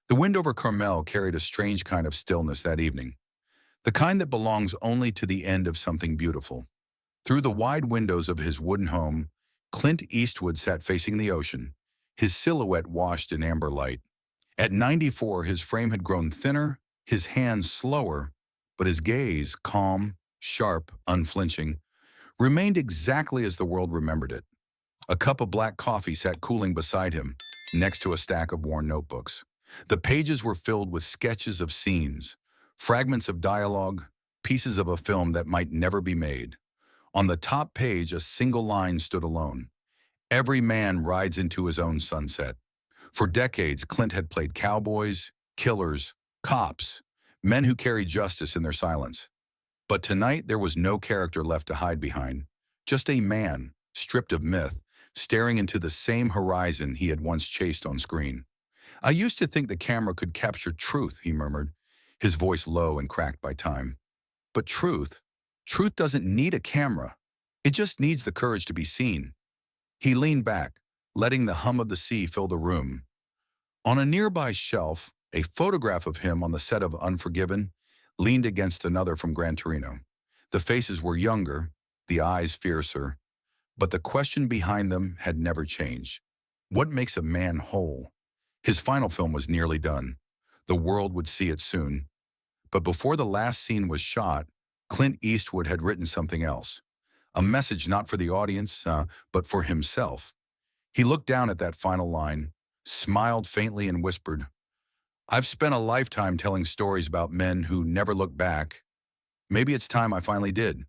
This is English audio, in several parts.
The wind over Carmel carried a strange kind of stillness that evening, the kind that belongs only to the end of something beautiful. Through the wide windows of his wooden home, Clint Eastwood sat facing the ocean, his silhouette washed in amber light. At 94, his frame had grown thinner, his hands slower, but his gaze, calm, sharp, unflinching, remained exactly as the world remembered it. A cup of black coffee sat cooling beside him, next to a stack of worn notebooks. The pages were filled with sketches of scenes, fragments of dialogue, pieces of a film that might never be made. On the top page, a single line stood alone. Every man rides into his own sunset. For decades, Clint had played cowboys, killers, cops, men who carried justice in their silence. But tonight there was no character left to hide behind, just a man, stripped of myth, staring into the same horizon he had once chased on screen. "I used to think the camera could capture truth," he murmured, his voice low and cracked by time. "But truth doesn't need a camera. It just needs the courage to be seen." He leaned back, letting the hum of the sea fill the room. On a nearby shelf, a photograph of him on the set of Unforgiven leaned against another from Gran Torino. The faces were younger, the eyes fiercer, but the question behind them had never changed. What makes a man whole? His final film was nearly done. The world would see it soon. But before the last scene was shot, Clint Eastwood had written something else. A message not for the audience, but for himself. He looked down at that final line, smiled faintly and whispered, "I've spent a lifetime telling stories about men who never looked back. Maybe it's time I finally did."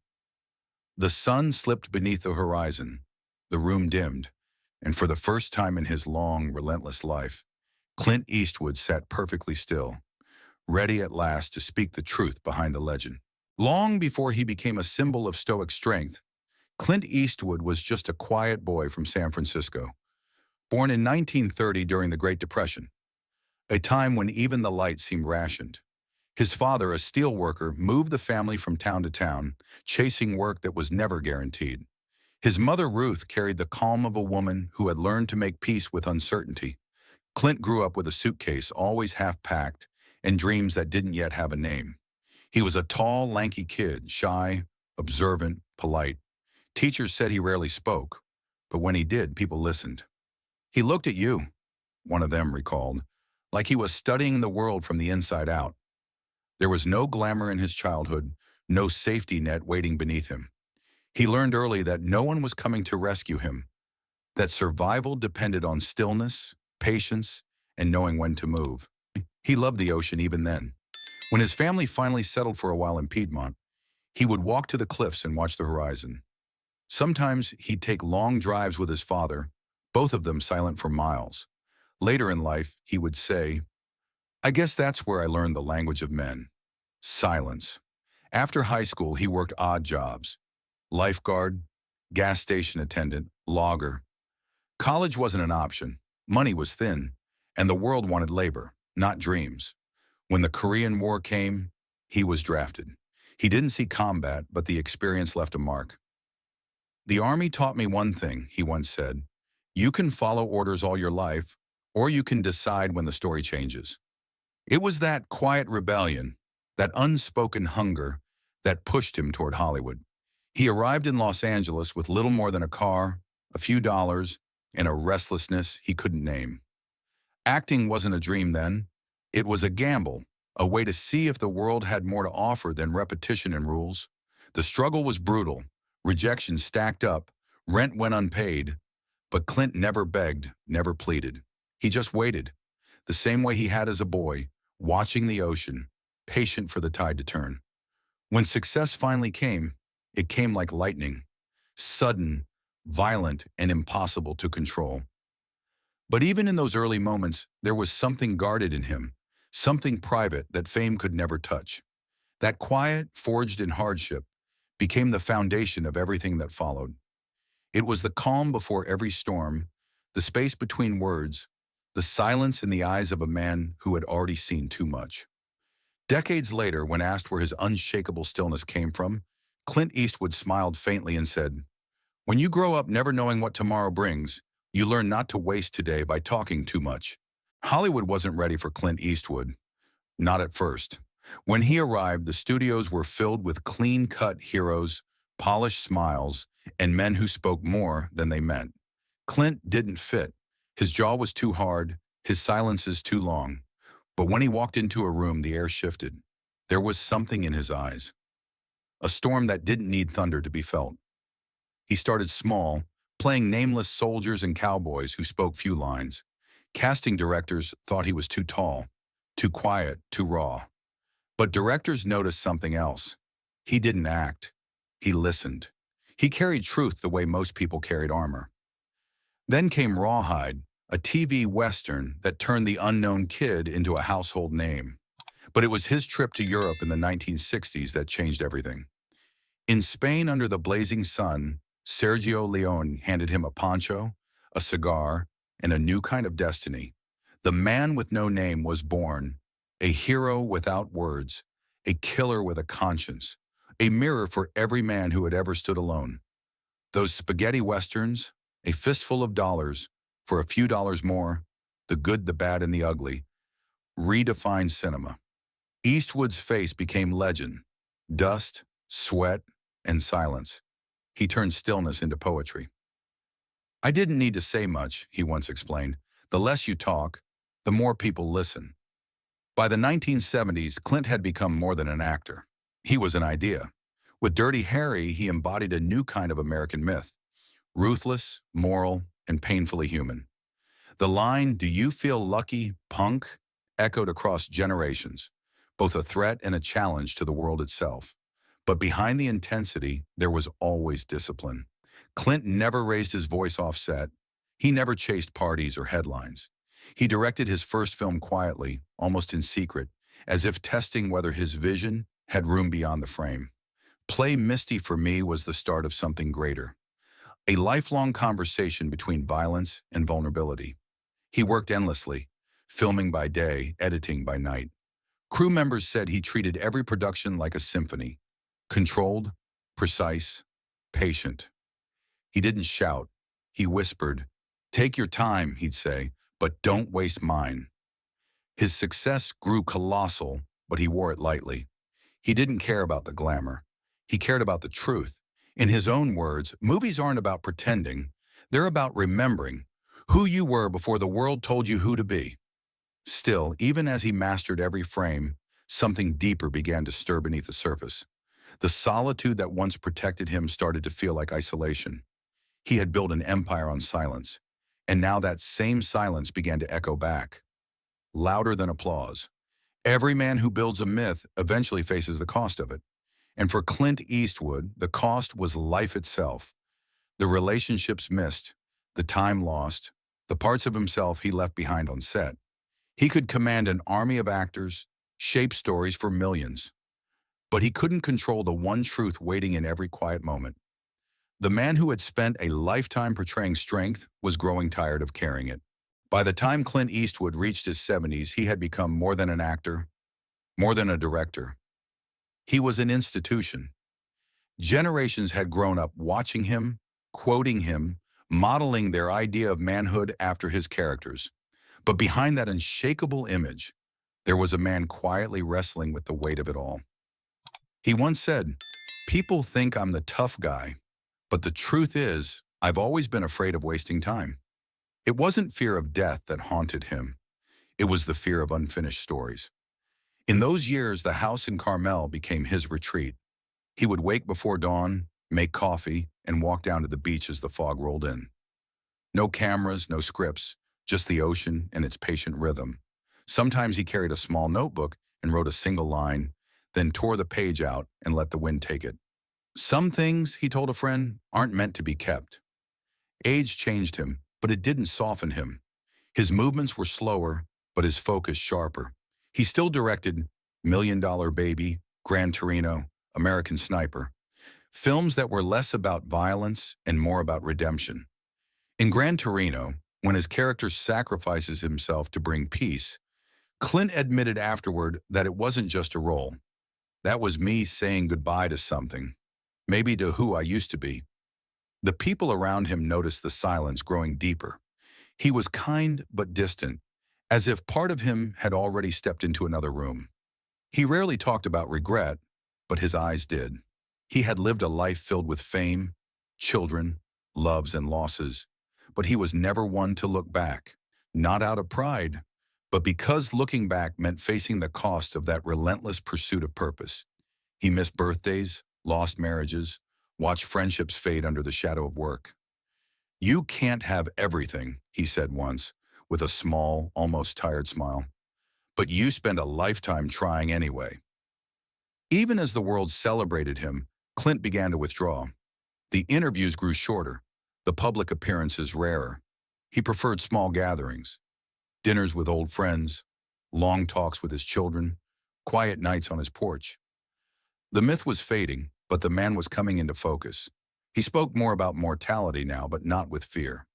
The sun slipped beneath the horizon. The room dimmed, and for the first time in his long, relentless life, Clint Eastwood sat perfectly still, ready at last to speak the truth behind the legend. Long before he became a symbol of stoic strength, Clint Eastwood was just a quiet boy from San Francisco, born in 1930 during the Great Depression, a time when even the light seemed rationed. His father, a steel worker, moved the family from town to town, chasing work that was never guaranteed. His mother, Ruth, carried the calm of a woman who had learned to make peace with uncertainty. Clint grew up with a suitcase always half-packed and dreams that didn't yet have a name. He was a tall, lanky kid, shy, observant, polite. Teachers said he rarely spoke, but when he did, people listened. "He looked at you," one of them recalled, "like he was studying the world from the inside out." There was no glamour in his childhood, no safety net waiting beneath him. He learned early that no one was coming to rescue him, that survival depended on stillness, patience, and knowing when to move. He loved the ocean even then. When his family finally settled for a while in Piedmont, he would walk to the cliffs and watch the horizon. Sometimes he'd take long drives with his father, both of them silent for miles. Later in life, he would say, "I guess that's where I learned the language of men. Silence." After high school, he worked odd jobs: lifeguard, gas station attendant, logger. College wasn't an option. Money was thin, and the world wanted labor, not dreams. When the Korean War came, he was drafted. He didn't see combat, but the experience left a mark. "The Army taught me one thing," he once said. "You can follow orders all your life, or you can decide when the story changes." It was that quiet rebellion, that unspoken hunger, that pushed him toward Hollywood. He arrived in Los Angeles with little more than a car, a few dollars, and a restlessness he couldn't name. Acting wasn't a dream then. It was a gamble, a way to see if the world had more to offer than repetition and rules. The struggle was brutal. Rejection stacked up, rent went unpaid, but Clint never begged, never pleaded. He just waited, the same way he had as a boy, watching the ocean, patient for the tide to turn. When success finally came, it came like lightning, sudden, violent, and impossible to control. But even in those early moments, there was something guarded in him, something private that fame could never touch. That quiet, forged in hardship, became the foundation of everything that followed. It was the calm before every storm, the space between words, the silence in the eyes of a man who had already seen too much. Decades later, when asked where his unshakable stillness came from, Clint Eastwood smiled faintly and said, "When you grow up never knowing what tomorrow brings, you learn not to waste today by talking too much." Hollywood wasn't ready for Clint Eastwood, not at first. When he arrived, the studios were filled with clean-cut heroes, polished smiles, and men who spoke more than they meant. Clint didn't fit. His jaw was too hard, his silences too long. But when he walked into a room, the air shifted. There was something in his eyes, a storm that didn't need thunder to be felt. He started small, playing nameless soldiers and cowboys who spoke few lines. Casting directors thought he was too tall, too quiet, too raw. But directors noticed something else. He didn't act. He listened. He carried truth the way most people carried armor. Then came Rawhide, a TV Western that turned the unknown kid into a household name. But it was his trip to Europe in the 1960s that changed everything. In Spain under the blazing sun, Sergio Leone handed him a poncho, a cigar, and a new kind of destiny. The man with no name was born, a hero without words, a killer with a conscience, a mirror for every man who had ever stood alone. Those spaghetti westerns, a fistful of dollars, for a few dollars more, the good, the bad, and the ugly, redefined cinema. Eastwood's face became legend, dust, sweat, and silence. He turned stillness into poetry. "I didn't need to say much," he once explained. "The less you talk, the more people listen." By the 1970s, Clint had become more than an actor. He was an idea. With Dirty Harry, he embodied a new kind of American myth, ruthless, moral, and painfully human. The line, "Do you feel lucky, punk?" echoed across generations, both a threat and a challenge to the world itself. But behind the intensity, there was always discipline. Clint never raised his voice off set. He never chased parties or headlines. He directed his first film quietly, almost in secret, as if testing whether his vision had room beyond the frame. Play Misty for me was the start of something greater, a lifelong conversation between violence and vulnerability. He worked endlessly, filming by day, editing by night. Crew members said he treated every production like a symphony, controlled, precise, patient. He didn't shout. He whispered. "Take your time," he'd say, "but don't waste mine." His success grew colossal, but he wore it lightly. He didn't care about the glamour. He cared about the truth. In his own words, movies aren't about pretending. They're about remembering who you were before the world told you who to be. Still, even as he mastered every frame, something deeper began to stir beneath the surface. The solitude that once protected him started to feel like isolation. He had built an empire on silence, and now that same silence began to echo back, louder than applause. Every man who builds a myth eventually faces the cost of it. And for Clint Eastwood, the cost was life itself. The relationships missed, the time lost, the parts of himself he left behind on set. He could command an army of actors, shape stories for millions. But he couldn't control the one truth waiting in every quiet moment. The man who had spent a lifetime portraying strength was growing tired of carrying it. By the time Clint Eastwood reached his 70s, he had become more than an actor, more than a director. He was an institution. Generations had grown up watching him, quoting him, modeling their idea of manhood after his characters. But behind that unshakable image, there was a man quietly wrestling with the weight of it all. He once said, "People think I'm the tough guy, but the truth is, I've always been afraid of wasting time." It wasn't fear of death that haunted him. It was the fear of unfinished stories. In those years, the house in Carmel became his retreat. He would wake before dawn, make coffee, and walk down to the beach as the fog rolled in. No cameras, no scripts, just the ocean and its patient rhythm. Sometimes he carried a small notebook and wrote a single line, then tore the page out and let the wind take it. "Some things," he told a friend, "aren't meant to be kept." Age changed him, but it didn't soften him. His movements were slower, but his focus sharper. He still directed Million Dollar Baby, Gran Torino, American Sniper, films that were less about violence and more about redemption. In Gran Torino, when his character sacrifices himself to bring peace, Clint admitted afterward that it wasn't just a role. "That was me saying goodbye to something, maybe to who I used to be." The people around him noticed the silence growing deeper. He was kind but distant, as if part of him had already stepped into another room. He rarely talked about regret, but his eyes did. He had lived a life filled with fame, children, loves, and losses, but he was never one to look back, not out of pride, but because looking back meant facing the cost of that relentless pursuit of purpose. He missed birthdays, lost marriages, watched friendships fade under the shadow of work. "You can't have everything," he said once, with a small, almost tired smile. "But you spend a lifetime trying anyway." Even as the world celebrated him, Clint began to withdraw. The interviews grew shorter, the public appearances rarer. He preferred small gatherings, dinners with old friends, long talks with his children, quiet nights on his porch. The myth was fading, but the man was coming into focus. He spoke more about mortality now, but not with fear.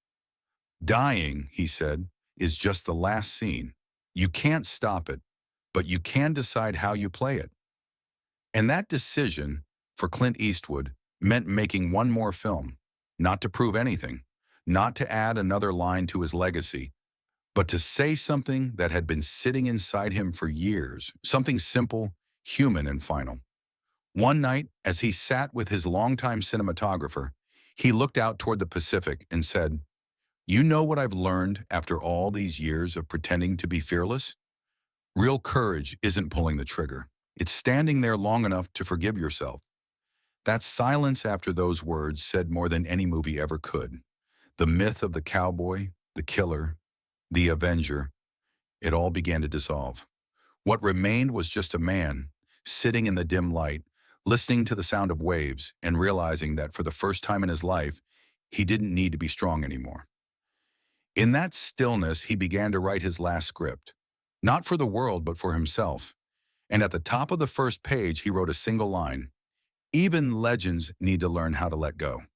"Dying," he said, "is just the last scene. You can't stop it, but you can decide how you play it." And that decision, for Clint Eastwood, meant making one more film, not to prove anything, not to add another line to his legacy, but to say something that had been sitting inside him for years, something simple, human, and final. One night, as he sat with his longtime cinematographer, he looked out toward the Pacific and said, "You know what I've learned after all these years of pretending to be fearless? Real courage isn't pulling the trigger. It's standing there long enough to forgive yourself." That silence after those words said more than any movie ever could. The myth of the cowboy, the killer, the avenger, it all began to dissolve. What remained was just a man, sitting in the dim light, listening to the sound of waves and realizing that for the first time in his life, he didn't need to be strong anymore. In that stillness, he began to write his last script, not for the world, but for himself. And at the top of the first page, he wrote a single line: "Even legends need to learn how to let go."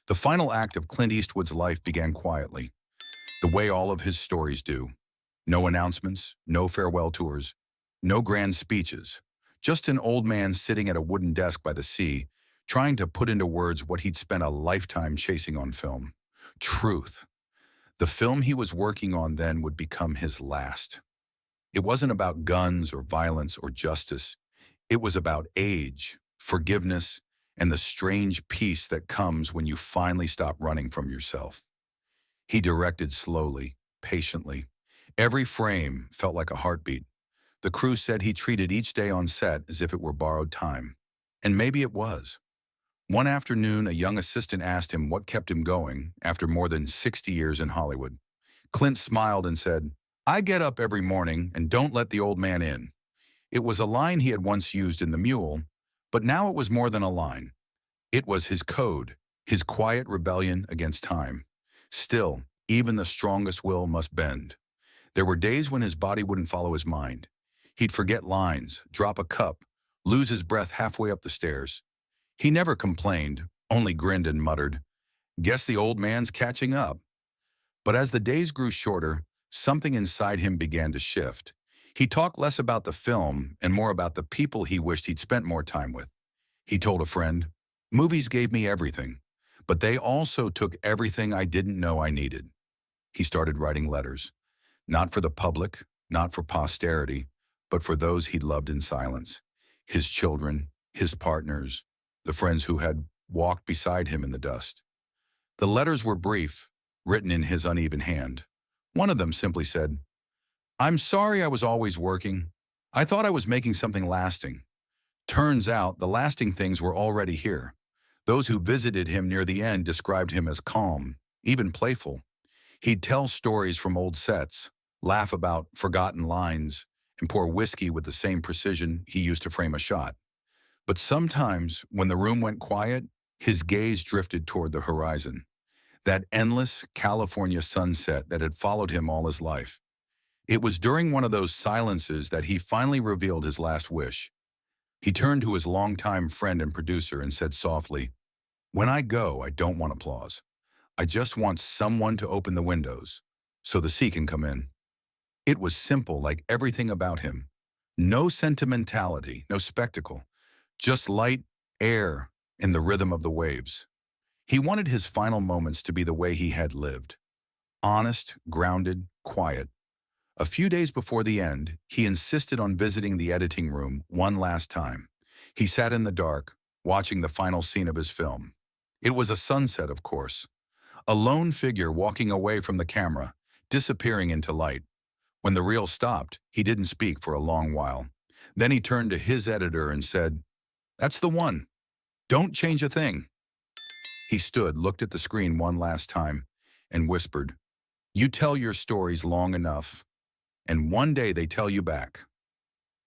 The final act of Clint Eastwood's life began quietly, the way all of his stories do. No announcements, no farewell tours, no grand speeches. Just an old man sitting at a wooden desk by the sea, trying to put into words what he'd spent a lifetime chasing on film. Truth. The film he was working on then would become his last. It wasn't about guns or violence or justice. It was about age, forgiveness, and the strange peace that comes when you finally stop running from yourself. He directed slowly, patiently. Every frame felt like a heartbeat. The crew said he treated each day on set as if it were borrowed time. And maybe it was. One afternoon, a young assistant asked him what kept him going after more than 60 years in Hollywood. Clint smiled and said, "I get up every morning and don't let the old man in." It was a line he had once used in The Mule, but now it was more than a line. It was his code, his quiet rebellion against time. Still, even the strongest will must bend. There were days when his body wouldn't follow his mind. He'd forget lines, drop a cup, lose his breath halfway up the stairs. He never complained, only grinned and muttered, "Guess the old man's catching up." But as the days grew shorter, something inside him began to shift. He talked less about the film and more about the people he wished he'd spent more time with. He told a friend, "Movies gave me everything, but they also took everything I didn't know I needed." He started writing letters, not for the public, not for posterity, but for those he'd loved in silence. His children, his partners, the friends who had walked beside him in the dust. The letters were brief, written in his uneven hand. One of them simply said, "I'm sorry I was always working. I thought I was making something lasting. Turns out the lasting things were already here." Those who visited him near the end described him as calm, even playful. He'd tell stories from old sets, laugh about forgotten lines, and pour whiskey with the same precision he used to frame a shot. But sometimes, when the room went quiet, his gaze drifted toward the horizon, that endless California sunset that had followed him all his life. It was during one of those silences that he finally revealed his last wish. He turned to his longtime friend and producer and said softly, "When I go, I don't want applause. I just want someone to open the windows so the sea can come in." It was simple, like everything about him. No sentimentality, no spectacle, just light, air, and the rhythm of the waves. He wanted his final moments to be the way he had lived. Honest, grounded, quiet. A few days before the end, he insisted on visiting the editing room one last time. He sat in the dark, watching the final scene of his film. It was a sunset, of course. A lone figure walking away from the camera, disappearing into light. When the reel stopped, he didn't speak for a long while. Then he turned to his editor and said, "That's the one. Don't change a thing." He stood, looked at the screen one last time, and whispered, "You tell your stories long enough, and one day they tell you back."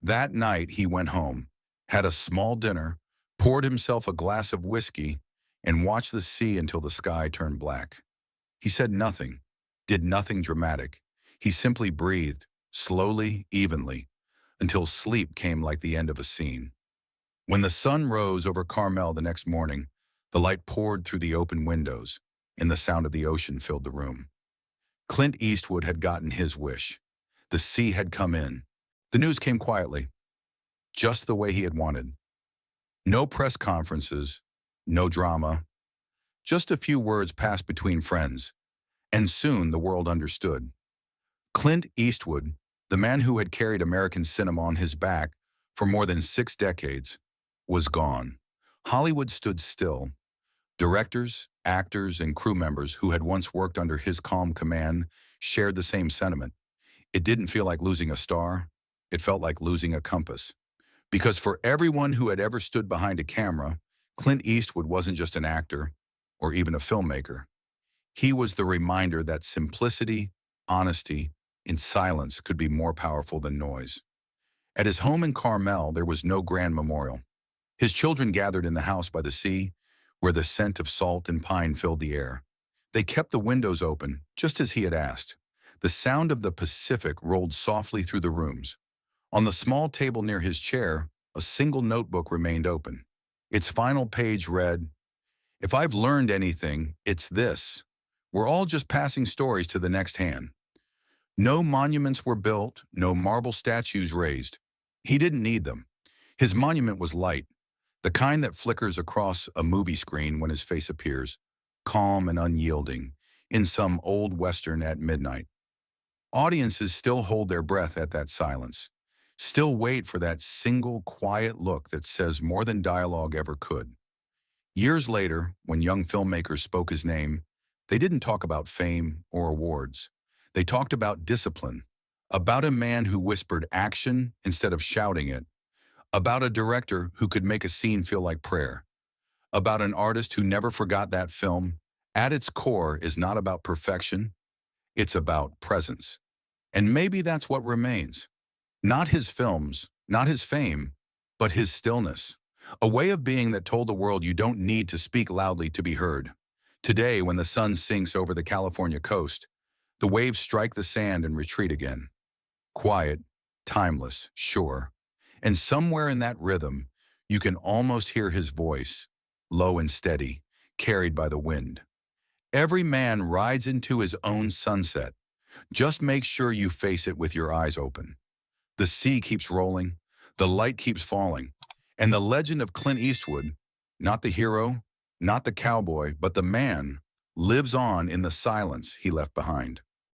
That night he went home, had a small dinner, poured himself a glass of whiskey, and watched the sea until the sky turned black. He said nothing, did nothing dramatic. He simply breathed, slowly, evenly, until sleep came like the end of a scene. When the sun rose over Carmel the next morning, the light poured through the open windows, and the sound of the ocean filled the room. Clint Eastwood had gotten his wish. The sea had come in. The news came quietly, just the way he had wanted. No press conferences, no drama, just a few words passed between friends, and soon the world understood. Clint Eastwood, the man who had carried American cinema on his back for more than 6 decades, was gone. Hollywood stood still. Directors, actors, and crew members who had once worked under his calm command shared the same sentiment. It didn't feel like losing a star. It felt like losing a compass. Because for everyone who had ever stood behind a camera, Clint Eastwood wasn't just an actor or even a filmmaker. He was the reminder that simplicity, honesty, and silence could be more powerful than noise. At his home in Carmel, there was no grand memorial. His children gathered in the house by the sea, where the scent of salt and pine filled the air. They kept the windows open, just as he had asked. The sound of the Pacific rolled softly through the rooms. On the small table near his chair, a single notebook remained open. Its final page read, "If I've learned anything, it's this. We're all just passing stories to the next hand." No monuments were built, no marble statues raised. He didn't need them. His monument was light, the kind that flickers across a movie screen when his face appears, calm and unyielding, in some old western at midnight. Audiences still hold their breath at that silence, still wait for that single quiet look that says more than dialogue ever could. Years later, when young filmmakers spoke his name, they didn't talk about fame or awards. They talked about discipline, about a man who whispered action instead of shouting it, about a director who could make a scene feel like prayer, about an artist who never forgot that film. At its core is not about perfection, it's about presence. And maybe that's what remains. Not his films, not his fame, but his stillness. A way of being that told the world you don't need to speak loudly to be heard. Today, when the sun sinks over the California coast, the waves strike the sand and retreat again. Quiet, timeless, sure. And somewhere in that rhythm, you can almost hear his voice, low and steady, carried by the wind. Every man rides into his own sunset. Just make sure you face it with your eyes open. The sea keeps rolling, the light keeps falling, and the legend of Clint Eastwood, not the hero, not the cowboy, but the man, lives on in the silence he left behind.